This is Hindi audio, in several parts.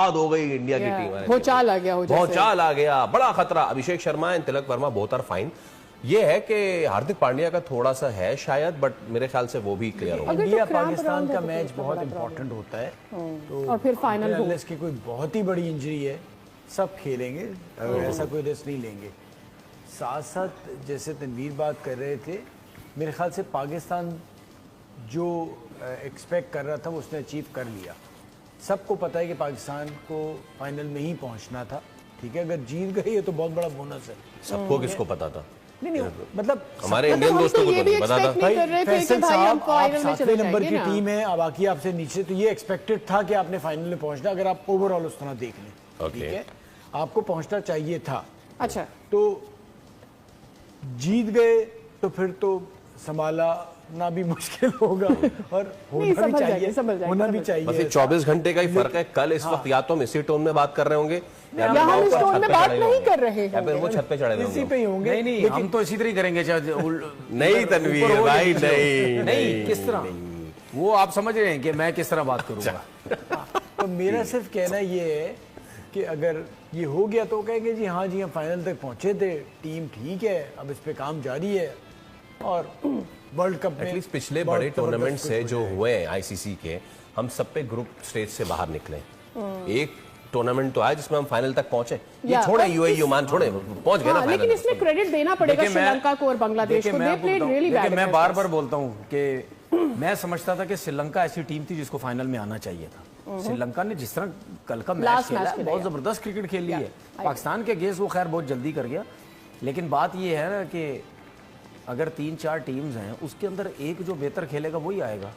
हो गई इंडिया की टीम, भूचाल आ गया, भूचाल आ गया, बड़ा खतरा। Abhishek Sharma and Tilak Varma both are fine. ये है कि हार्दिक पांड्या का थोड़ा सा है शायद, बट मेरे ख्याल से वो भी क्लियर होगा। इंडिया पाकिस्तान का मैच बहुत इंपॉर्टेंट होता है, तो और फिर फाइनल अनलेस की कोई बहुत ही बड़ी इंजरी है सब खेलेंगे, ऐसा कोई रिस्क नहीं लेंगे। साथ साथ जैसे तनवीर बात कर रहे थे, मेरे ख्याल से पाकिस्तान जो एक्सपेक्ट कर रहा था वो उसने अचीव कर लिया। सबको पता है कि पाकिस्तान को फाइनल में ही पहुंचना था, ठीक है। अगर जीत गई है तो बहुत बड़ा बोनस है। सबको किसको पता था? नहीं, मतलब हमारे इंडियन दोस्तों को तो नहीं पता था। भाई फैसल साहब, आप 7वें नंबर की टीम है, अब बाकी आपसे नीचे, तो ये एक्सपेक्टेड था कि आपने फाइनल में पहुंचना। अगर आप ओवरऑल उस तरह देख लें, ठीक है, आपको पहुंचना चाहिए था। अच्छा, तो जीत गए तो फिर तो संभालना भी मुश्किल होगा और होना भी चाहिए, होना भी चाहिए। बस 24 घंटे का ही फर्क है। कल इस वक्त या तो हम इसी टोन में बात कर रहे होंगे या हम इस टोन में बात नहीं कर रहे हैं, फिर वो छत पे चढ़े इसी पे ही होंगे। नहीं, हम तो इसी तरह करेंगे। नहीं तनवीर भाई, नहीं, किस तरह वो आप समझ रहे हैं कि मैं किस तरह बात करूंगा। तो मेरा सिर्फ कहना ये है कि अगर ये हो गया तो कहेंगे जी हाँ जी हम फाइनल तक पहुंचे थे, टीम ठीक है, अब इस पे काम जारी है। और वर्ल्ड कप में एटलीस्ट पिछले बड़े टूर्नामेंट से जो हुए हैं आईसीसी के, हम सब पे ग्रुप स्टेज से बाहर निकले। एक टूर्नामेंट तो आया जिसमें हम फाइनल तक पहुंचे। ये छोड़े यूएई ओमान छोड़े, पहुंच गए ना फाइनल। लेकिन इसमें क्रेडिट देना पड़ेगा श्रीलंका को और बांग्लादेश को। They played really bad. मैं बार बार बोलता हूं कि मैं समझता था कि श्रीलंका ऐसी टीम थी जिसको फाइनल में आना चाहिए था। श्रीलंका ने जिस तरह कल का मैच खेला, बहुत जबरदस्त क्रिकेट खेली है। पाकिस्तान के अगेंस्ट वो खैर बहुत जल्दी कर गया, लेकिन बात ये है ना कि अगर 3-4 टीम्स हैं, उसके अंदर एक जो बेहतर खेलेगा वही आएगा।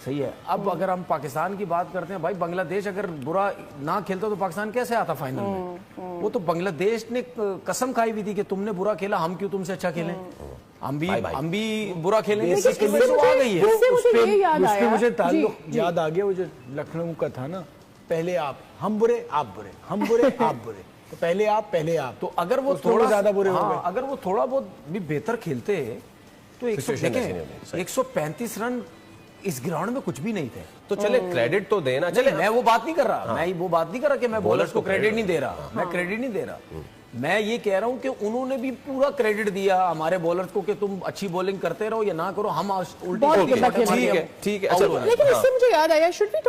सही है। अब अगर हम पाकिस्तान की बात करते हैं, भाई बांग्लादेश अगर बुरा ना खेलता तो पाकिस्तान कैसे आता फाइनल में? वो तो बांग्लादेश ने कसम खाई हुई थी कि तुमने बुरा खेला, हम क्यों तुमसे अच्छा खेलें, हम भी बुरा खेलेंगे। मुझे ताल्लुक याद आ गया, वो जो लखनऊ का था ना, पहले आप, हम बुरे आप बुरे, हम बुरे आप बुरे, तो पहले आप। तो अगर वो थोड़ा ज्यादा बुरे हो गए, अगर वो थोड़ा बहुत भी बेहतर खेलते तो 135 रन इस ग्राउंड में कुछ भी नहीं थे। तो चले क्रेडिट तो देना। चले, मैं वो बात नहीं कर रहा, मैं वो बात नहीं कर रहा कि मैं बॉलर्स को क्रेडिट नहीं दे रहा, मैं क्रेडिट नहीं दे रहा। मैं ये कह रहा हूं कि उन्होंने भी पूरा क्रेडिट दिया हमारे बॉलर्स को कि तुम अच्छी बॉलिंग करते रहो या ना करो, हम उल्टी। ठीक है। अच्छा, लेकिन इससे मुझे याद आया, should we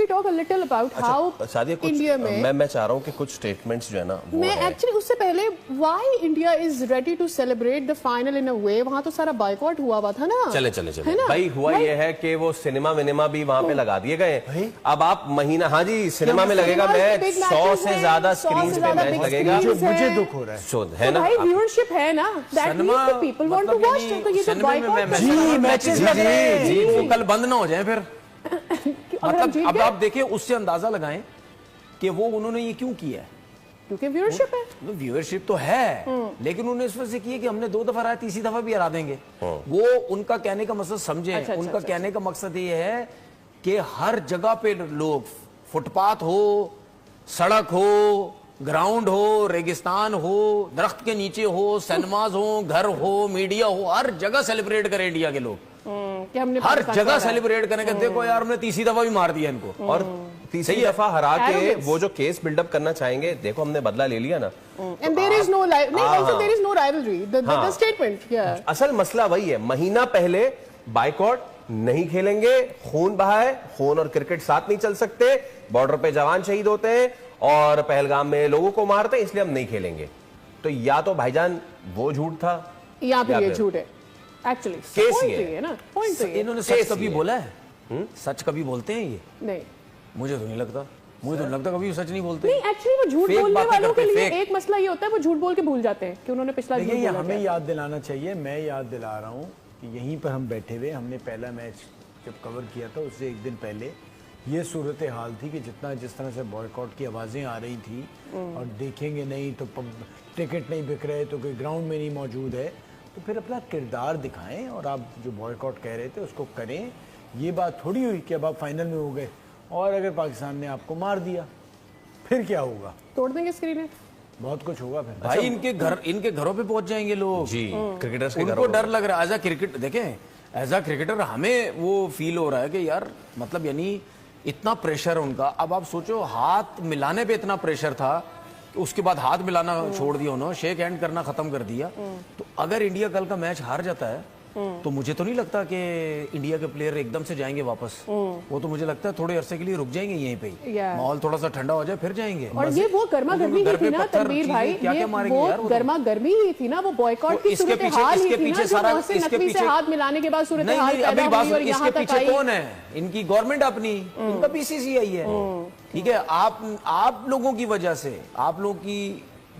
talk a little about how India में, मैं चाह रहा हूं कि कुछ स्टेटमेंट्स जो है ना, मैं एक्चुअली उससे पहले why India is ready to celebrate the final in a way. वहां तो सारा बॉयकॉट हुआ था ना। चले भाई, हुआ ये है कि वो सिनेमा भी वहां पे लगा दिए गए। अब आप महीना, हाँ जी, सिनेमा में लगेगा मैच, 100 से ज्यादा स्क्रीन पे मैच लगेगा। मुझे दुख हो रहा है ना, भाई व्यूअरशिप है ना, that means the people want to watch. तो ये तो बॉयकॉट जी, वो कल बंद ना हो जाए फिर। मतलब अब आप देखिए, उससे अंदाजा लगाएं कि वो उन्होंने ये क्यों किया है। क्योंकि व्यूअरशिप है, व्यूअरशिप तो है, लेकिन उन्होंने इस वजह से किया कि हमने 2 दफा हराया, तीसरी दफा भी हरा देंगे। वो उनका कहने का मकसद समझे। उनका कहने का मकसद ये है कि हर जगह पे लोग, फुटपाथ हो, सड़क हो, ग्राउंड हो, रेगिस्तान हो, दरख्त के नीचे हो, सिनेमाज हो, घर हो, मीडिया हो, हर जगह सेलिब्रेट करें इंडिया के लोग। कि हमने हर जगह सेलिब्रेट करेंगे। देखो यार, हमने तीसरी दफा भी मार दिया इनको, और तीसरी दफा हरा के वो जो केस बिल्डअप करना चाहेंगे, देखो हमने बदला ले लिया ना। And there is no there is no rivalry. The statement, yeah. असल मसला वही है, महीना पहले बाइकॉट नहीं खेलेंगे, खून बहा है, खून और क्रिकेट साथ नहीं चल सकते, बॉर्डर पे जवान शहीद होते हैं और पहलगाम में लोगों को मारते हैं, इसलिए हम नहीं खेलेंगे। तो या तो भाईजान वो झूठ था या फिर ये झूठ है। एक्चुअली केस ये है ना, पॉइंट तो इन्होंने सच कभी बोला है? सच कभी बोलते हैं ये? नहीं, मुझे तो नहीं लगता। मुझे तो लगता कभी सच नहीं बोलते। नहीं, एक्चुअली वो झूठ बोलने वालों के लिए एक मसला ये होता है, वो झूठ बोल के भूल जाते हैं कि उन्होंने पिछला झूठ बोला। हमें याद दिलाना चाहिए, मैं याद दिला रहा हूँ कि यहीं पर हम बैठे हुए, हमने पहला मैच जब कवर किया था उससे एक दिन पहले ये सूरत हाल थी कि जिस तरह से बॉयकॉट की आवाज़ें आ रही थी और देखेंगे नहीं तो टिकट नहीं बिक रहे तो कोई ग्राउंड में नहीं मौजूद है, तो फिर अपना किरदार दिखाएं और आप जो बॉयकॉट कह रहे थे उसको करें। ये बात थोड़ी हुई कि अब आप फाइनल में हो गए और अगर पाकिस्तान ने आपको मार दिया फिर क्या होगा? तोड़ देंगे स्क्रीन, बहुत कुछ होगा फिर। भाई इनके घरों पे पहुंच जाएंगे लोग जी, क्रिकेटर्स के उनको डर लग रहा है। एज अ क्रिकेट देखें, एज अ क्रिकेटर हमें वो फील हो रहा है कि यार, मतलब यानी इतना प्रेशर उनका। अब आप सोचो, हाथ मिलाने पे इतना प्रेशर था, उसके बाद हाथ मिलाना छोड़ दिया उन्होंने, शेक हैंड करना खत्म कर दिया। तो अगर इंडिया कल का मैच हार जाता है तो मुझे तो नहीं लगता कि इंडिया के प्लेयर एकदम से जाएंगे वापस। वो तो मुझे लगता है थोड़े अरसे के लिए रुक जाएंगे यहीं पे ही, माहौल थोड़ा सा ठंडा हो जाए फिर जाएंगे। और ये वो गर्मा गर्मी ही थी ना तनवीर भाई, ये वो गर्मा गर्मी ही थी ना, वो बॉयकॉट की सूरत हाल ही थी ना, जो बहुत से नकवी से हाथ मिलाने के बाद सूरत हाल पैदा हुई और यहाँ तक आई। कौन है? इनकी गवर्नमेंट अपनी, इनका बीसीसीआई है, ठीक है। आप लोगों की वजह से, आप लोगों की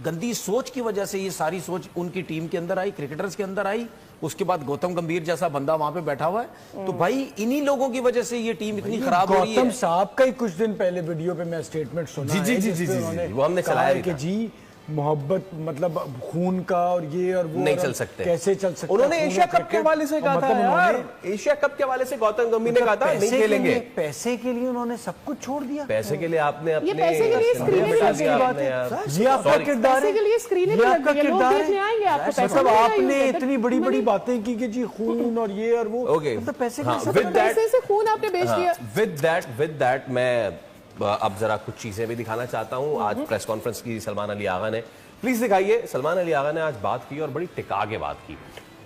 गंदी सोच की वजह से ये सारी सोच उनकी टीम के अंदर आई, क्रिकेटर्स के अंदर आई। उसके बाद गौतम गंभीर जैसा बंदा वहां पे बैठा हुआ है। तो भाई इन्हीं लोगों की वजह से ये टीम इतनी खराब हो रही है। गौतम साहब का ही कुछ दिन पहले वीडियो पे मैं स्टेटमेंट सुना जी, वो हमने चलाया कि जी मोहब्बत मतलब खून का और ये और वो नहीं चल सकते, कैसे चल सकते। उन्होंने एशिया कप के हवाले से कहा था यार, एशिया कप के हवाले से गौतम गंभीर ने कहा था नहीं खेलेंगे। पैसे के लिए उन्होंने सब कुछ छोड़ दिया। पैसे के लिए आपने अपने पैसे के लिए स्क्रीनें भी लग गई यार, ये आपका किरदार है, पैसे के लिए स्क्रीनें भी लग गई, लोग देखने आएंगे आपको। पैसे मतलब आपने इतनी बड़ी बड़ी बातें की कि जी खून और ये और वो, मतलब पैसे पैसे से खून आपने बेच दिया। विद दैट मैं अब जरा कुछ चीजें भी दिखाना चाहता हूं। आज प्रेस कॉन्फ्रेंस की सलमान अली आगा ने, प्लीज दिखाइए। सलमान अली आगा ने आज बात की और बड़ी टिका के बात की।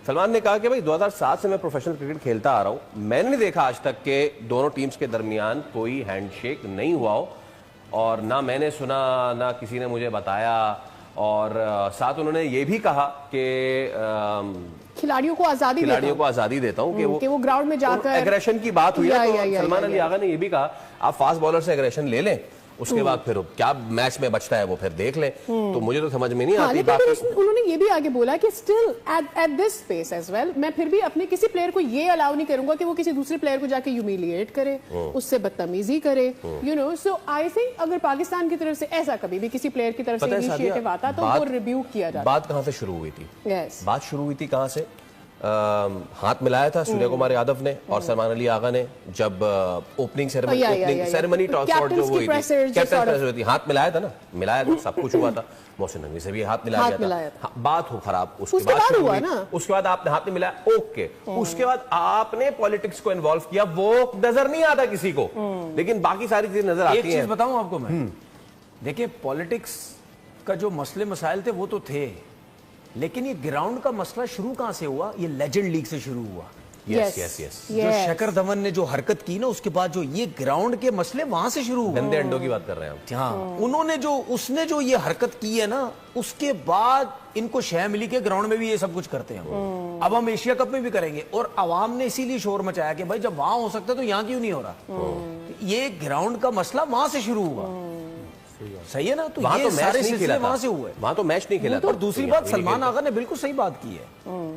सलमान ने कहा कि भाई 2007 से मैं प्रोफेशनल क्रिकेट खेलता आ रहा हूं, मैंने नहीं देखा आज तक कि दोनों टीम्स के दरमियान कोई हैंडशेक नहीं हुआ हो, और ना मैंने सुना ना किसी ने मुझे बताया। और साथ उन्होंने ये भी कहा कि खिलाड़ियों को आजादी देता हूं कि वो ग्राउंड में जाकर एग्रेशन की बात हुई है। तो सलमान अली आगा ने ये भी कहा आप फास्ट बॉलर से एग्रेशन ले लें, उसके बाद फिर क्या मैच में बचता है वो फिर देख लें। तो मुझे तो समझ में नहीं आती बात। उन्होंने ये भी आगे बोला कि still at this space as well, मैं फिर भी अपने किसी प्लेयर को ये अलाउ नहीं करूंगा कि वो किसी दूसरे प्लेयर को जाके ह्यूमिलिएट करे, उससे बदतमीजी करे, you know. So I think अगर पाकिस्तान की तरफ से ऐसा कभी भी किसी प्लेयर की तरफ से इनिशिएटिव आता तो वो रिव्यू किया जाता। बात कहां से शुरू हुई थी? बात शुरू हुई थी कहां से? हाथ मिलाया था सूर्य कुमार यादव ने और सलमान अली आगा ने, जब ओपनिंग सेरेमनी टॉस जो हुई थी, कैप्टन हुई थी, हाथ मिलाया था ना, मिलाया था, सब कुछ हुआ था। मोहसिन नकवी से भी हाथ मिलाया गया था। बात हो खराब, उसके बाद हुआ ना, उसके बाद आपने हाथ नहीं मिलाया, ओके। उसके बाद आपने पॉलिटिक्स को इन्वॉल्व किया, वो नजर नहीं आता किसी को, लेकिन बाकी सारी चीजें नजर आती हैं। एक चीज बताऊं आपको मैं, देखिए पॉलिटिक्स का जो मसले मसाइल थे वो तो थे, लेकिन ये ग्राउंड का मसला शुरू कहां से हुआ? ये लेजेंड लीग से शुरू हुआ। यस। जो शेखर धवन ने जो हरकत की ना, उसके बाद जो ये ग्राउंड के मसले वहां से शुरू हुए। गंदे अंडों की बात कर रहे हैं हम। हाँ, उन्होंने उसने जो ये हरकत की है ना, उसके बाद इनको शह मिली के ग्राउंड में भी ये सब कुछ करते हैं। अब हम एशिया कप में भी करेंगे, और अवाम ने इसीलिए शोर मचाया कि भाई जब वहां हो सकता है तो यहाँ क्यों नहीं हो रहा? ये ग्राउंड का मसला वहां से शुरू हुआ। सही है ना? तो वहां ये तो मैच सारे नहीं सिलसिले खेला, वहां से हुए। वहां तो मैच नहीं खेला। और दूसरी बात, सलमान आगा ने बिल्कुल सही बात की है,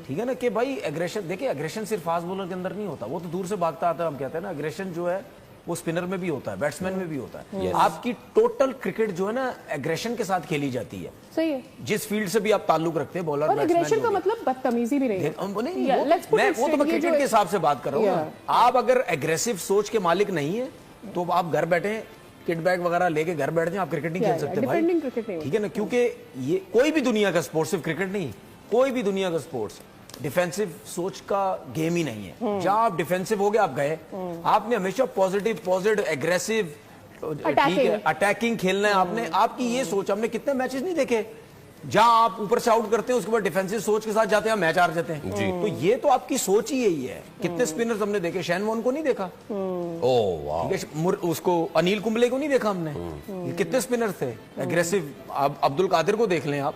ठीक है ना, कि भाई एग्रेशन, देखिए एग्रेशन सिर्फ फास्ट बॉलर के अंदर नहीं होता, वो तो दूर से भागता आता है। हम कहते हैं ना, एग्रेशन जो है वो स्पिनर में भी होता है, बैट्समैन में भी होता है। आपकी टोटल क्रिकेट जो है ना एग्रेशन के साथ खेली जाती है। सही है, जिस फील्ड से भी आप ताल्लुक रखते हैं, बॉलर बैट्समैन। एग्रेशन का मतलब बदतमीजी भी नहीं है। वो तो मैं क्रिकेट के हिसाब से बात कर रहा हूँ। आप अगर एग्रेसिव सोच के मालिक नहीं है तो आप घर बैठे किट बैग वगैरह लेके घर बैठ जाए, आप क्रिकेट नहीं खेल सकते भाई, ठीक है ना? क्योंकि ये कोई भी दुनिया का स्पोर्ट्स, सिर्फ क्रिकेट नहीं, कोई भी दुनिया का स्पोर्ट्स डिफेंसिव सोच का गेम ही नहीं है। जहां आप डिफेंसिव हो गए, आप गए। आपने हमेशा पॉजिटिव एग्रेसिव, ठीक है, अटैकिंग खेलना है आपने। आपकी ये सोच, हमने कितने मैचेस नहीं देखे जहां आप ऊपर से आउट करते हैं, उसके बाद डिफेंसिव सोच के साथ जाते हैं, मैच हार जाते हैं जी। तो ये तो आपकी सोच ही यही है। कितने स्पिनर्स हमने देखे, शैन वॉर्न को नहीं देखा, ओह वाह, उसको अनिल कुंबले को नहीं देखा हमने, कितने स्पिनर थे एग्रेसिव। अब्दुल कादिर को देख लें आप,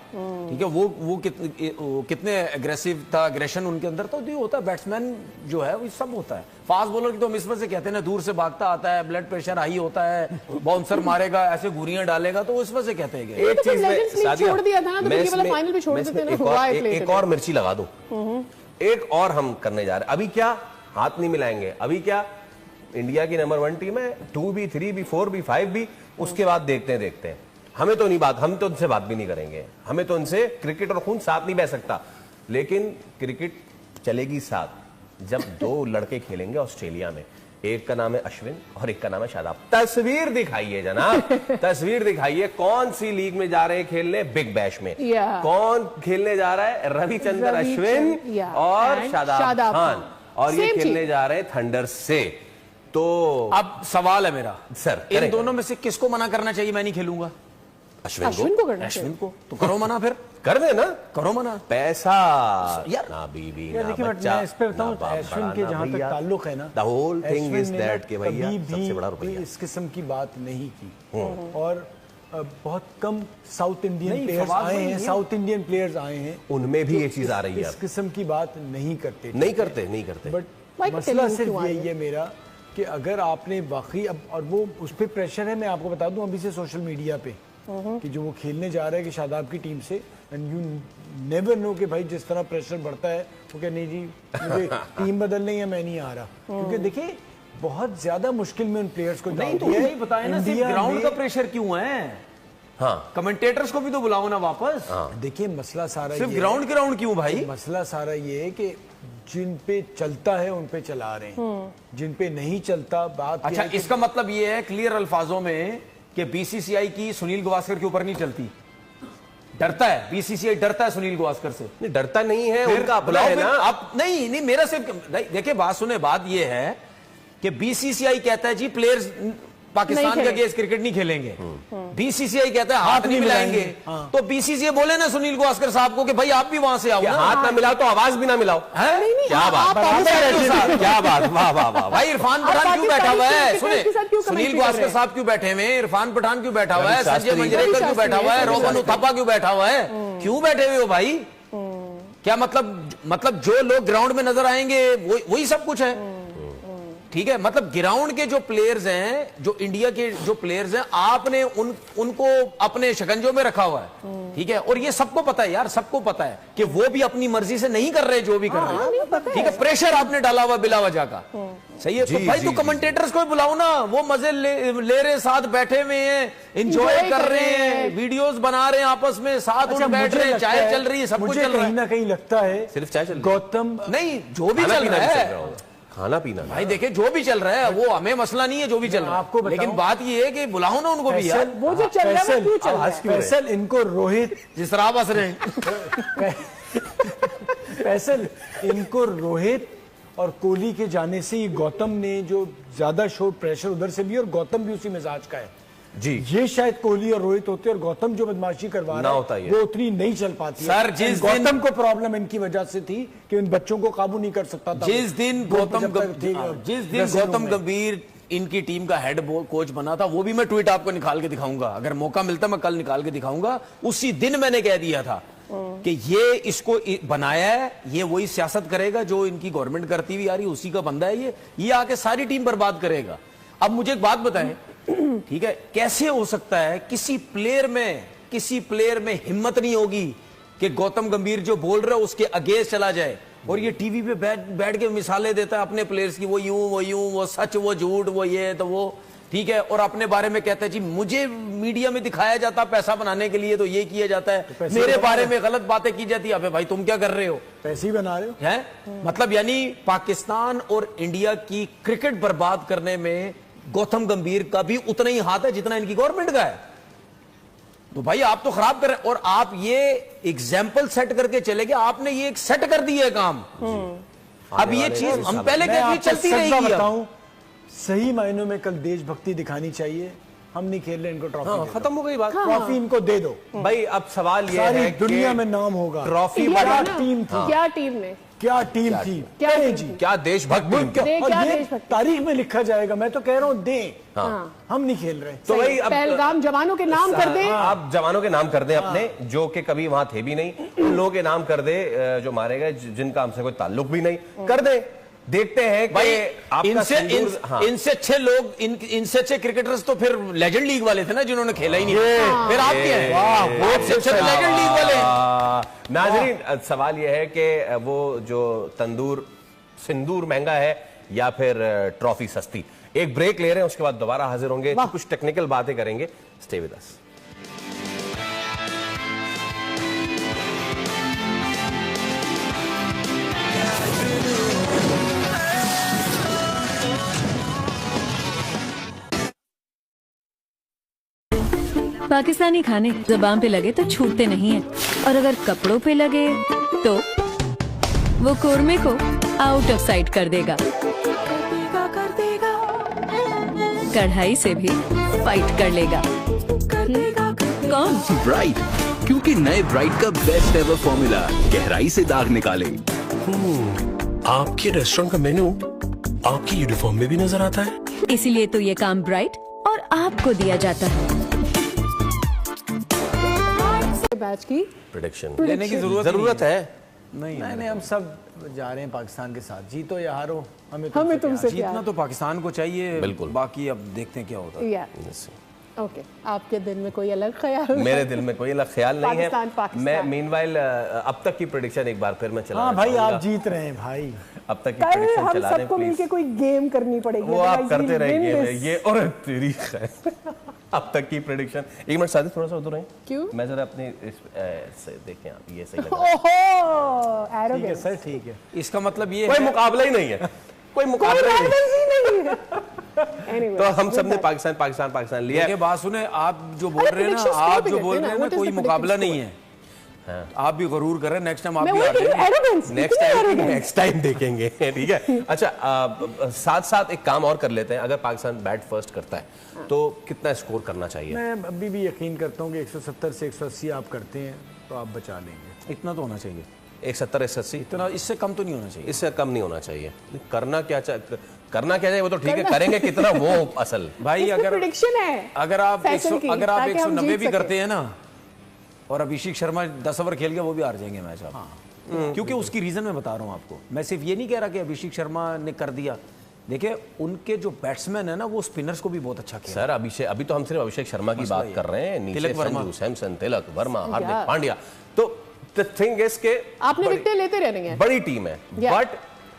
ठीक है, वो कितने एग्रेसिव था, एग्रेशन उनके अंदर। तो ये होता है, बैट्समैन जो है वो सब होता है। फास्ट बॉलर की तो हम इस वजह से कहते हैं ना, दूर से भागता आता है, ब्लड प्रेशर हाई होता है, बाउंसर मारेगा, ऐसे घुरियां डालेगा, तो इस वजह से कहते हैं। एक चीज में छोड़ दिया था ना, तो वाला फाइनल भी छोड़ देते ना, एक और मिर्ची लगा दो, एक और हम करने जा रहे हैं। अभी क्या हाथ नहीं मिलाएंगे, अभी क्या इंडिया की नंबर 1 टीम है, 2 भी, 3 भी, 4 भी, 5 भी, उसके बाद देखते हैं। हमें तो नहीं बात, हम तो उनसे बात भी नहीं करेंगे, हमें तो उनसे क्रिकेट और खून साथ नहीं बह सकता, लेकिन क्रिकेट चलेगी साथ जब 2 लड़के खेलेंगे ऑस्ट्रेलिया में। एक का नाम है अश्विन और एक का नाम है शादाब। तस्वीर दिखाइए जनाब, तस्वीर दिखाइए, कौन सी लीग में जा रहे हैं खेलने? बिग बैश में। कौन खेलने जा रहा है? रविचंद्रन अश्विन और शादाब खान, और ये खेलने जा रहे हैं थंडर से। तो अब सवाल है मेरा सर, इन करें, दोनों में से किसको मना करना चाहिए? मैं नहीं खेलूंगा। अश्विन को करना चाहिए। अश्विन को तो करो मना, फिर कर देना। करो मना। पैसा यार, ना बीवी यार ना देखिए, बट बच्चा, मैं इस पे ना बताऊं, बाप अश्विन बड़ा, के ना जहां तक भैया। ताल्लुक है ना, The whole thing Ashwin is ने ना that कि भैया कभी सबसे बड़ा भी रुपया। इस किस्म की बात नहीं की। और बहुत कम साउथ इंडियन नहीं, प्लेयर्स फवाद आए भाई हैं, ये- साउथ इंडियन प्लेयर्स आए हैं, उनमें भी ये चीज आ रही है इस किस्म की बात नहीं करते। नहीं करते। बट Like मसला तेलुगु सिर्फ क्यों आ यही रहे है मेरा कि अगर आपने वाकई अब, और वो उस पर प्रेशर है, मैं आपको बता दूं अभी से सोशल मीडिया पे कि जो वो खेलने जा रहा है कि शादाब की टीम से, एंड यू नेवर नो कि भाई जिस तरह प्रेशर बढ़ता है वो क्या, नहीं जी मुझे टीम बदलनी है, मैं नहीं आ रहा। क्योंकि देखिए बहुत ज्यादा मुश्किल में उन प्लेयर्स को नहीं डाल तो दिया है। यही बताया ना, सिर्फ इंडिया ग्राउंड में- का प्रेशर क्यों है? हाँ, कमेंटेटर्स को भी तो बुलाओ ना वापस। देखिए मसला सारा सिर्फ ये है- ग्राउंड क्यों भाई? मसला सारा ये है कि जिन पे चलता है उन पे चला रहे हैं, जिन पे नहीं चलता बात अच्छा, क्या है कि- इसका मतलब ये है क्लियर अल्फाजों में कि बीसीसीआई की सुनील गावस्कर के ऊपर नहीं चलती, डरता है बीसीसीआई, डरता है सुनील गावस्कर से। नहीं डरता नहीं है, फिर उनका अपना बुलाओ है फिर। ना। आप नहीं मेरा सिर्फ नहीं, देखिए बात सुने, बात ये है कि बीसीसीआई कहता है जी प्लेयर्स पाकिस्तान नहीं के खेलेंगे। अगेंस्ट क्रिकेट नहीं खेलेंगे, बीसीसीआई कहता है हाथ नहीं मिलाएंगे। तो बीसीसीआई बोले ना सुनील गावस्कर साहब को कि भाई आप भी वहां से आओ कि ना। हाथ ना मिलाओ तो आवाज भी ना मिलाओ। हैं? क्या बात, क्या बात, वाह वाह वाह। भाई इरफान आप पठान क्यों बैठा हुआ है? पाकिस्तानी सुने, क्रिकेट के साथ क्यों सुनील कमेंट्री कर गावस्कर रहे हैं? साहब क्यों बैठे हुए हैं? इरफान पठान क्यों बैठा हुआ है? रवि संजय शास्त्री। मंजरेकर क्यों रवि बैठा हुआ है? शास्त्री। रोहन उथप्पा क्यों बैठा हुआ है? क्यों बैठे हुए हो भाई? क्या मतलब जो लोग ग्राउंड में नजर आएंगे वही सब कुछ है, ठीक है? मतलब ग्राउंड के जो प्लेयर्स हैं, जो इंडिया के जो प्लेयर्स हैं, आपने उनको अपने शिकंजों में रखा हुआ है, ठीक है? और ये सबको पता है यार, सबको पता है कि वो भी अपनी मर्जी से नहीं कर रहे जो भी कर रहे हैं, ठीक है? प्रेशर आपने डाला हुआ बिला वजह का, सही है? तो भाई तो कमेंटेटर्स को बुलाओ ना, वो मजे ले रहे, साथ बैठे हुए हैं, एंजॉय कर रहे हैं, वीडियोस बना रहे हैं आपस में, साथ अच्छा, उठ बैठ मुझे रहे हैं, लगता चाय है- चल रही है, सब कुछ मुझे चल रहा कहीं है। ना कहीं लगता है सिर्फ चाय चल रही है? गौतम नहीं, जो भी खाना चल पीना रहा भी चल है रहा होगा। खाना पीना भाई देखिए, जो भी चल रहा है वो हमें मसला नहीं है, जो भी चल रहा आपको है, बताऊं- लेकिन बात ये है कि बुलाओ ना उनको भी यार। वो जो चल रहा है वो क्यों चल रहा है? फैसल इनको रोहित जिस तरह आप हंस रहे हैं। फैसल इनको रोहित और कोहली के जाने से ही गौतम ने जो ज्यादा शो प्रेशर उधर से भी, और गौतम भी उसी मिजाज का है जी। ये शायद कोहली और रोहित होते, और गौतम जो बदमाशी करवा ना रहा होता है ये। वो उतनी नहीं चल पाती है। सर, जिस गौतम दिन- को प्रॉब्लम इनकी वजह से थी कि उन बच्चों को काबू नहीं कर सकता था। जिस दिन गौतम जब तक थे, जिस दिन ड्रेसिंग रूम गौतम में। गंभीर इनकी टीम का हेड कोच बना था, वो भी मैं ट्वीट आपको निकाल के दिखाऊंगा, अगर मौका मिलता मैं कल निकाल के दिखाऊंगा। उसी दिन मैंने कह दिया था कि ये इसको बनाया है, ये वही सियासत करेगा जो इनकी गवर्नमेंट करती हुई आ रही है, उसी का बंदा है ये आके सारी टीम बर्बाद करेगा। अब मुझे एक बात बताएं, ठीक है, कैसे हो सकता है किसी प्लेयर में हिम्मत नहीं होगी कि गौतम गंभीर जो बोल रहा है उसके अगेंस्ट चला जाए, और ये टीवी पे बैठ के मिसालें देता है अपने प्लेयर्स की, वो यूं वो सच वो झूठ वो ये तो वो, ठीक है, और अपने बारे में कहता है जी मुझे मीडिया में दिखाया जाता पैसा बनाने के लिए तो ये किया जाता है, पैसे मेरे बना बारे रहे में गलत बातें की जाती है। अबे भाई तुम क्या कर रहे हो? पैसे ही बना रहे हो। हैं? मतलब यानी पाकिस्तान और इंडिया की क्रिकेट बर्बाद करने में गौतम गंभीर का भी उतना ही हाथ है जितना इनकी गवर्नमेंट का है। तो भाई आप तो खराब कर रहे हैं, और आप ये एग्जाम्पल सेट करके चले गए, आपने ये एक सेट कर दिया है काम। अब ये चीज हम पहले मैं कहते आपको चलती सच रहेगी। अब बताऊं, सही मायनों में कल देशभक्ति दिखानी चाहिए। हम नहीं खेल रहे, इनको ट्रॉफी दे दो। खत्म हो गई बात। ट्रॉफी इनको दे दो। भाई अब सवाल ये सारी है कि दुनिया में नाम होगा। ट्रॉफी ये क्या है ना, टीम थी। क्या टीम ने, क्या टीम थी, क्या करें टीम जी। थी? क्या देशभक्त टीम थी। दे, और क्या ये देशभक्ति? तारीख में लिखा जाएगा। मैं तो कह रहा हूं दें, हाँ। हम नहीं खेल रहे। तो भाई अब पहलगाम जवानों के नाम कर दें। आप जवानों के नाम कर दें अपने, जो कि कभी वहां थे भी नहीं, उन लोगों के नाम कर दे जो मारे गए, जिनका हमसे कोई ताल्लुक भी नहीं, कर दे। देखते हैं कि भाई आपका इनसे अच्छे लोग, इनसे अच्छे क्रिकेटर्स तो फिर लेजेंड लीग वाले थे ना, जिन्होंने खेला ही नहीं। फिर आप क्या है? आपसे अच्छे तो लेजेंड लीग वाले हैं। नाजरीन, सवाल यह है कि वो जो सिंदूर महंगा है या फिर ट्रॉफी सस्ती। एक ब्रेक ले रहे हैं, उसके बाद दोबारा हाजिर होंगे, तो कुछ टेक्निकल बातें करेंगे। Stay with us. पाकिस्तानी खाने जुबान पे लगे तो छूटते नहीं हैं, और अगर कपड़ों पे लगे तो वो कोरमे को आउट ऑफ साइट कर देगा। कढ़ाई से भी फाइट कर लेगा। कौन? ब्राइट, क्योंकि नए ब्राइट का बेस्ट एवर फॉर्मूला गहराई से दाग निकाले। आपके रेस्टोरेंट का मेन्यू आपकी यूनिफॉर्म में भी नजर आता है। इसीलिए तो ये काम ब्राइट और आपको दिया जाता है। बैच की प्रेडिक्शन लेने की जरूरत है। नहीं, हम सब जा रहे हैं पाकिस्तान के साथ, जीतो या हारो हमें तुमसे जीतना प्यार। तो पाकिस्तान को चाहिए, बिल्कुल। बाकी अब देखते हैं क्या होता है। या ओके, आपके दिल में कोई अलग ख्याल? मेरे दिल में कोई अलग ख्याल नहीं है। पाकिस्तान। मैं मीनवाइल अब तक की प्रेडिक्शन एक बार फिर मैं चला। हाँ भाई, आप जीत रहे हैं भाई। अब तक की कल प्रेडिक्शन हम चला दें सबको प्लीज। मिलके कोई गेम करनी पड़ेगी। वो आप Otherwise करते we'll win रहिए this. ये और तेरी खैर। अब तक की प्रेडिक्शन। एक मिनट सादिक, थोड़ा सा उधर रहे। क्यों? मैं जरा अपनी से देखें आप, ये सही लग रहा ओहो, ठीक है arrogance. सर, ठीक है। इसका मतलब ये कोई है मुकाबला ही नहीं है, कोई कोई मुकाबला ही नहीं। arrogance ही नहीं है। Anyway, तो हम with सब ने that. पाकिस्तान लिया देखिए, है। बात सुने, आप जो बोल अरे रहे हैं ना, predictions आप पे जो भी बोल कहते रहे हैं हैं ना, ना, what is कोई the मुकाबला predictions नहीं है। आप भी गरूर कर रहे हैं, नेक्स्ट टाइम आप मैं भी वही आ कह रही हूँ, जाएंगे। arrogance, नेक्स्ट इतनी टाइम arrogance. नेक्स्ट टाइम देखेंगे, ठीक है। अच्छा, साथ साथ एक काम और कर लेते हैं। अगर पाकिस्तान बैट फर्स्ट करता है तो कितना स्कोर करना चाहिए? मैं अभी भी यकीन करता हूँ कि 170 से 180 आप करते हैं तो आप बचा लेंगे। इतना तो होना चाहिए, 170-180, इतना, इससे कम तो नहीं होना चाहिए। इससे कम नहीं होना चाहिए। करना क्या चाहिए वो तो ठीक है, करेंगे कितना वो असल। भाई इसमें अगर prediction है अगर आप फैसल की, अगर आप ताकि हम 190 जीत भी सकें। करते हैं ना, और अभिषेक शर्मा 10 ओवर खेल गया, वो भी हार जाएंगे मैच आप। क्योंकि उसकी रीजन मैं बता रहा हूँ आपको। मैं सिर्फ ये नहीं कह रहा कि अभिषेक शर्मा ने कर दिया। देखिए, उनके जो बैट्समैन है ना, वो स्पिनर्स को भी बहुत अच्छा खेला। सर अभी तो हम सिर्फ अभिषेक शर्मा की बात कर रहे हैं। नीचे तिलक वर्मा। संजू सैमसन, तिलक वर्मा, हार्दिक पांड्या। तो द थिंग इज के आपने विकेट लेते रहने हैं। बड़ी टीम है, Yeah. बट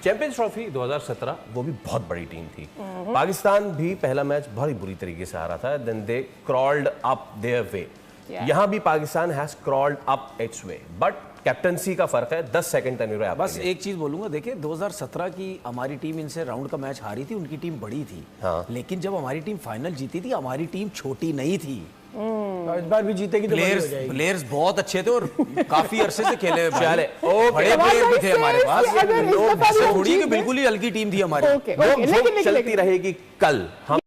चैंपियंस ट्रॉफी 2017 वो भी बहुत बड़ी टीम थी। पाकिस्तान भी पहला मैच बड़ी बुरी तरीके से हारा था। Then they crawled up their way. यहां भी Pakistan has crawled up its way, but captaincy का फर्क है। 10 सेकंड तनवीर है। बस एक चीज बोलूंगा, देखिए 2017 की हमारी टीम इनसे राउंड का मैच हारी थी, उनकी टीम बड़ी थी। हाँ। लेकिन जब हमारी टीम फाइनल जीती थी, हमारी टीम छोटी नहीं थी। और इस बार भी जीतेगी तो बड़ी हो जाएगी। प्लेयर्स बहुत अच्छे थे और काफी अरसे से खेले हुए भाई। चले, ओके। बड़े प्लेयर भी थे हमारे पास। अगर इस दफा भी ऐसे हम थोड़ी कि जीत गए- बिल्कुल ही हल्की टीम थी हमारी। ओके, ओके, लेकिन चलती रहेगी कल हम